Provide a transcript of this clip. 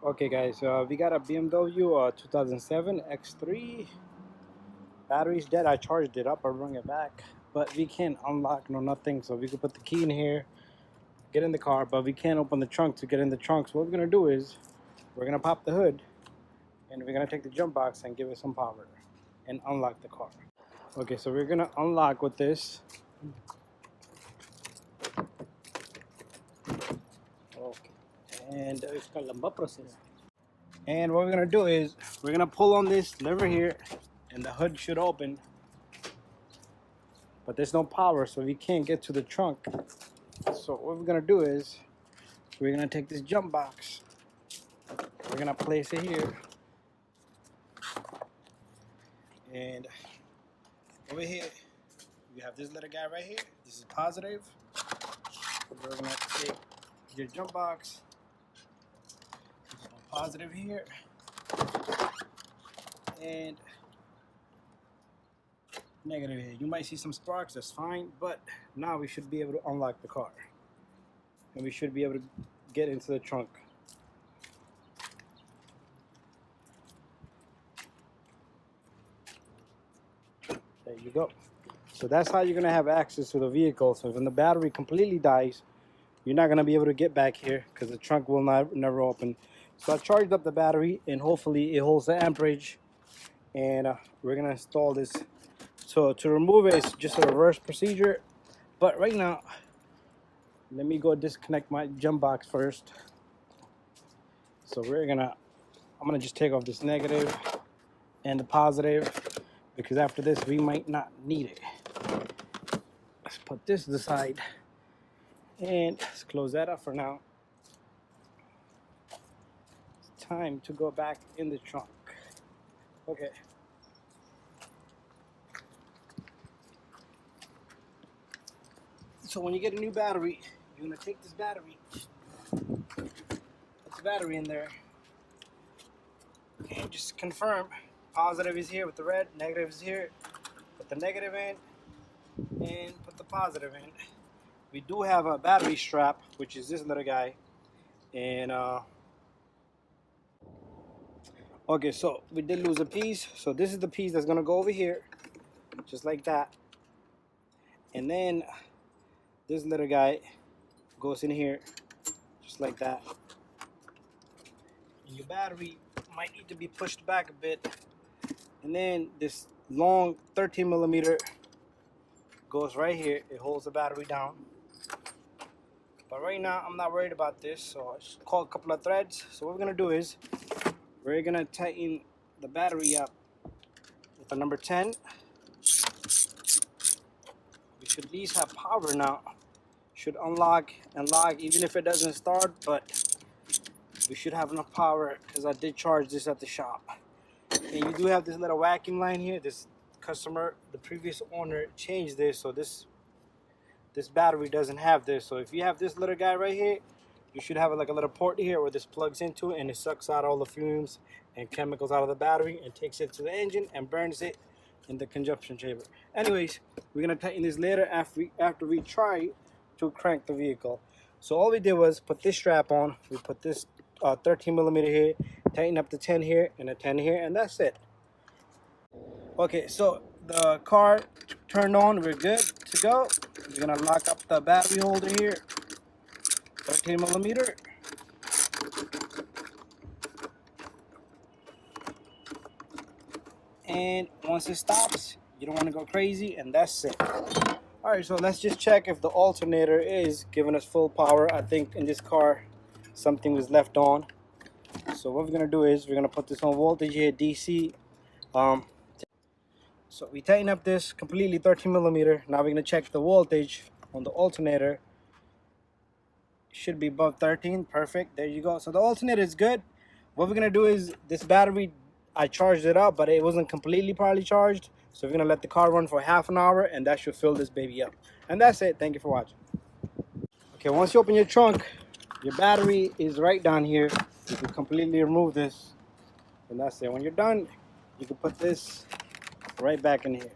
Okay guys, we got a BMW 2007 X3. Battery's dead. I charged it up, I bring it back, but we can't unlock no nothing. So we could put the key in here, get in the car, but we can't open the trunk to get in the trunk. So what we're gonna do is we're gonna pop the hood and we're gonna take the jump box and give it some power and unlock the car. Okay, so we're gonna unlock with this. Okay, and what we're gonna do is we're gonna pull on this lever here and the hood should open, but there's no power, so we can't get to the trunk. So what we're gonna do is we're gonna take this jump box, we're gonna place it here, and over here we have this little guy right here. This is positive. We're gonna take your jump box, positive here, and negative here. You might see some sparks, that's fine, but now we should be able to unlock the car and we should be able to get into the trunk. There you go. So that's how you're gonna have access to the vehicle. So when the battery completely dies, you're not gonna be able to get back here because the trunk will never open. So I charged up the battery and hopefully it holds the amperage, and we're gonna install this. So to remove it, it's just a reverse procedure, but right now let me go disconnect my jump box first. So I'm gonna just take off this negative and the positive, because after this we might not need it. Let's put this to the side and let's close that up for now. It's time to go back in the trunk. Okay. So when you get a new battery, you're gonna take this battery, put the battery in there, and just confirm positive is here with the red, negative is here. Put the negative in and put the positive in. We do have a battery strap, which is this little guy, and okay, so we did lose a piece, so this is the piece that's gonna go over here, just like that, and then this little guy goes in here, just like that. And your battery might need to be pushed back a bit, and then this long 13 millimeter goes right here. It holds the battery down. But right now I'm not worried about this, so I just call a couple of threads. So what we're gonna do is we're gonna tighten the battery up with the number 10. We should at least have power now. Should unlock and lock even if it doesn't start, but we should have enough power because I did charge this at the shop. And you do have this little vacuum line here. This customer, the previous owner, changed this, so this battery doesn't have this. So if you have this little guy right here, you should have like a little port here where this plugs into, and it sucks out all the fumes and chemicals out of the battery and takes it to the engine and burns it in the combustion chamber. Anyways, we're gonna tighten this later after we try to crank the vehicle. So all we did was put this strap on. We put this 13 millimeter here, tighten up the 10 here and a 10 here, and that's it. Okay, so the car turned on, we're good to go. We're gonna lock up the battery holder here, 13 millimeter. And once it stops, you don't want to go crazy, and that's it. All right, so let's just check if the alternator is giving us full power. I think in this car something was left on. So what we're gonna do is we're gonna put this on voltage here, DC. So we tighten up this completely 13 millimeter. Now we're gonna check the voltage on the alternator. Should be above 13. Perfect. There you go. So the alternator is good. What we're gonna do is this battery, I charged it up, but it wasn't completely probably charged. So we're gonna let the car run for half an hour, and that should fill this baby up. And that's it. Thank you for watching. Okay, once you open your trunk, your battery is right down here. You can completely remove this, and that's it. When you're done, you can put this right back in here.